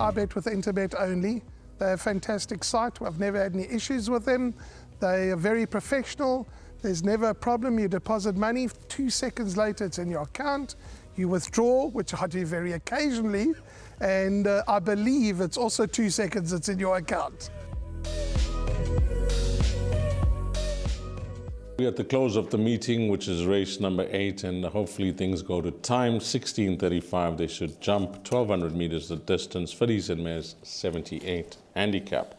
I bet with Interbet only. They're a fantastic site. I've never had any issues with them. They are very professional. There's never a problem. You deposit money, 2 seconds later it's in your account. You withdraw, which I do very occasionally, and I believe it's also 2 seconds it's in your account. We're at the close of the meeting, which is race number 8, and hopefully things go to time. 16:35 they should jump, 1,200 meters the distance, fillies and mares 78 handicap.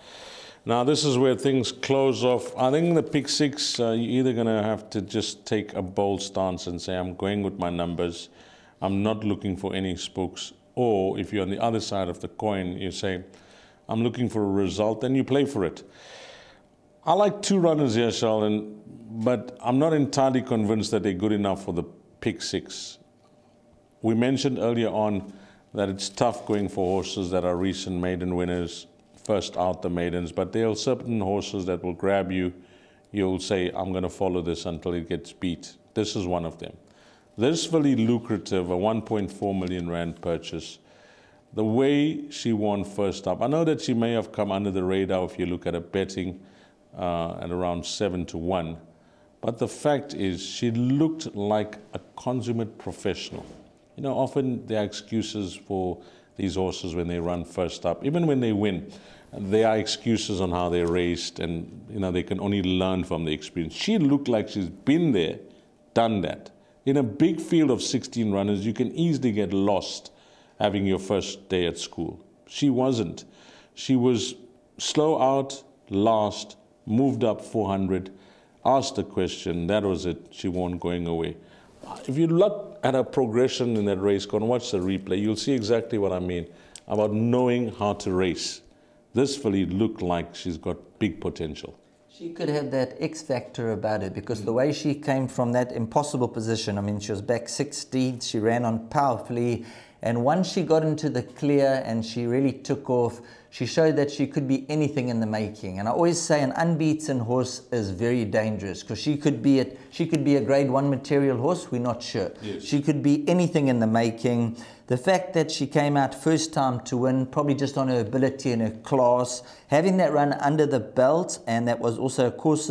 Now this is where things close off. I think the pick 6, you're either going to have to just take a bold stance and say, I'm going with my numbers, I'm not looking for any spooks. Or if you're on the other side of the coin, you say, I'm looking for a result, and you play for it. I like 2 runners here, Sheldon, but I'm not entirely convinced that they're good enough for the pick 6. We mentioned earlier on that it's tough going for horses that are recent maiden winners, first out the maidens, but there are certain horses that will grab you. You'll say, I'm going to follow this until it gets beat. This is one of them. This very lucrative, a 1.4 million rand purchase. The way she won first up, I know that she may have come under the radar if you look at her betting at around 7-1. But the fact is, she looked like a consummate professional. You know, often there are excuses for these horses when they run first up. Even when they win, there are excuses on how they raced, and you know, they can only learn from the experience. She looked like she's been there, done that. In a big field of 16 runners, you can easily get lost having your first day at school. She wasn't. She was slow out, last, moved up 400, asked a question, that was it, she won going away. If you look at her progression in that race, go and watch the replay, you'll see exactly what I mean about knowing how to race. This filly looked like she's got big potential. She could have that X factor about her, because the way she came from that impossible position, I mean, she was back 60, she ran on powerfully, and once she got into the clear and she really took off, she showed that she could be anything in the making. And I always say an unbeaten horse is very dangerous, because she could be a grade 1 material horse, we're not sure. Yes. She could be anything in the making. The fact that she came out first time to win, probably just on her ability and her class, having that run under the belt, and that was also, of course,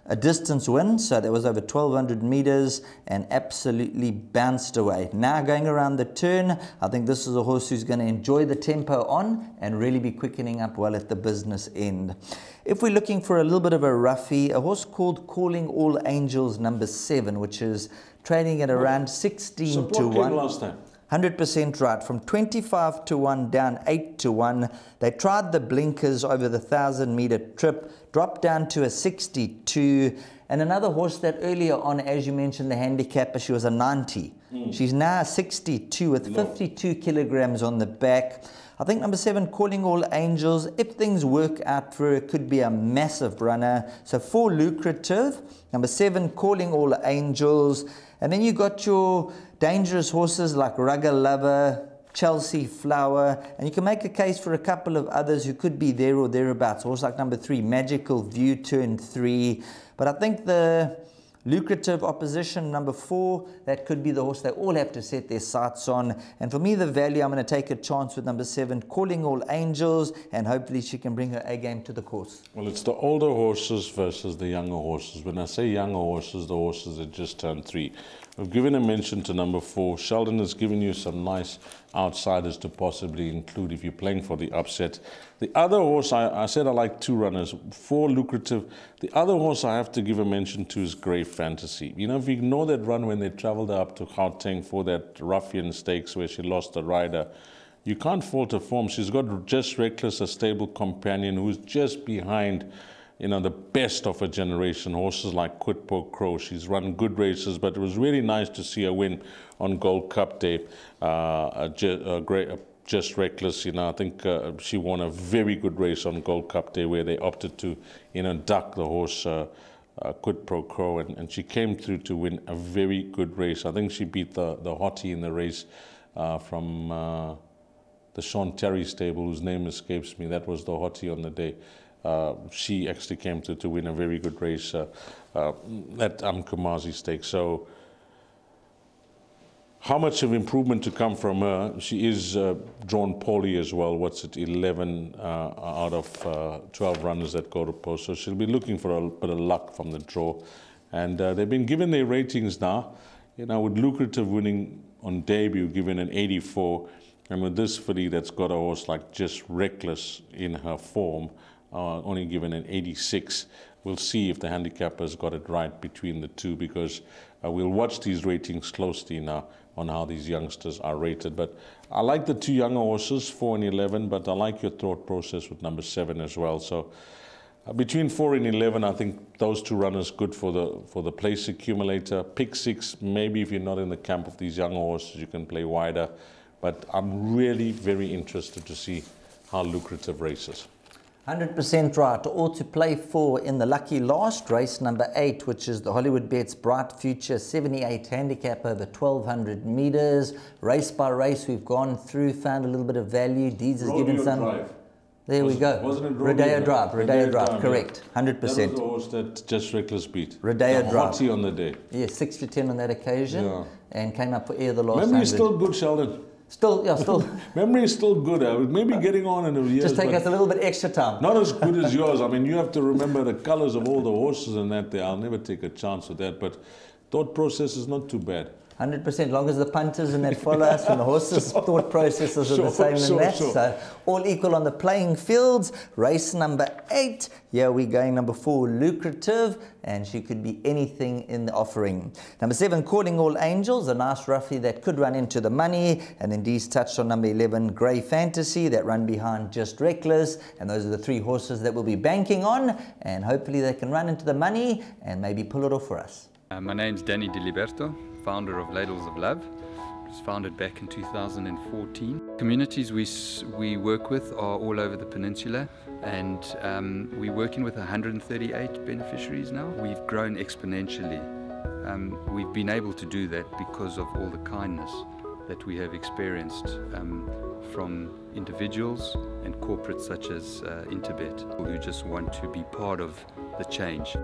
a distance win, so that was over 1,200 meters, and absolutely bounced away. Now going around the turn, I think this is a horse who's going to enjoy the tempo on and really be quickening up well at the business end. If we're looking for a little bit of a roughie, a horse called Calling All Angels number 7, which is trading at around 16-1. Last time? 100% right, from 25-1 down 8-1. They tried the blinkers over the 1,000-meter trip, dropped down to a 62. And another horse that earlier on, as you mentioned, the handicapper, she was a 90. She's now a 62 with 52 kilograms on the back. I think number 7, Calling All Angels, if things work out for her, could be a massive runner. So 4 lucrative. Number 7, Calling All Angels. And then you got your dangerous horses like Rugger Lover, Chelsea Flower, and you can make a case for a couple of others who could be there or thereabouts. A horse like number 3, Magical View, turn 3. But I think the lucrative opposition, number 4, that could be the horse they all have to set their sights on. And for me, the value, I'm going to take a chance with number 7, Calling All Angels, and hopefully she can bring her A game to the course. Well, it's the older horses versus the younger horses. When I say younger horses, the horses that just turned 3. We've given a mention to number 4. Sheldon has given you some nice outsiders to possibly include if you're playing for the upset. The other horse, I said I like 2 runners, 4 lucrative. The other horse I have to give a mention to is Grey Fantasy. You know, if you ignore that run when they traveled up to Gauteng for that Ruffian Stakes where she lost the rider, you can't fault her form. She's got Just Reckless, a stable companion who's just behind, you know, the best of her generation, horses like Quid Pro Quo. She's run good races, but it was really nice to see her win on Gold Cup Day. Just Reckless, you know, I think she won a very good race on Gold Cup Day where they opted to, you know, duck the horse Quid Pro Quo, and she came through to win a very good race. I think she beat the hottie in the race from the Sean Terry stable, whose name escapes me. That was the hottie on the day. She actually came to win a very good race at Kumasi Stakes. So How much of improvement to come from her? She is drawn poorly as well. 11 out of 12 runners that go to post. So she'll be looking for a bit of luck from the draw. And they've been given their ratings now. With Lucrative winning on debut, given an 84. And with this filly that's got a horse like Just Reckless in her form, only given an 86. We'll see if the handicapper's got it right between the two, because we'll watch these ratings closely now on how these youngsters are rated. But I like the two younger horses, 4 and 11, but I like your thought process with number 7 as well. So between 4 and 11, I think those two runners good for the place accumulator. Pick 6, maybe if you're not in the camp of these younger horses, you can play wider. But I'm really very interested to see how Lucrative races. 100% right. All to play for in the lucky last race, number 8, which is the Hollywoodbets Bright Future 78 handicap over 1,200 meters. Race by race, we've gone through, found a little bit of value. Deeds has given some. Drive. There we go. Wasn't it Rodeo Drive? Rodeo Drive, correct. 100%. That was the horse that Just Reckless beat. Rodeo Drive. Hottie on the day. Yeah, 6 to 10 on that occasion. Yeah. And came up for air the last 100. Memory is still good, Sheldon. Still. Memory is still good. Maybe getting on in the years. Just take us a little bit extra time. Not as good as yours. I mean, you have to remember the colors of all the horses and that there. I'll never take a chance with that. But thought process is not too bad. 100%, long as the punters and that follow us and the horses' thought processes are the same in that. So all equal on the playing fields. Race number 8. Here we're going number 4, Lucrative, and she could be anything in the offering. Number 7, Calling All Angels, a nice roughie that could run into the money. And then Dee's touched on number 11, Grey Fantasy, that run behind Just Reckless. And those are the 3 horses that we'll be banking on. And hopefully they can run into the money and maybe pull it off for us. My name's Danny Diliberto, founder of Ladles of Love. It was founded back in 2014. Communities we work with are all over the peninsula, and we're working with 138 beneficiaries now. We've grown exponentially. We've been able to do that because of all the kindness that we have experienced from individuals and corporates such as Interbet, who just want to be part of the change.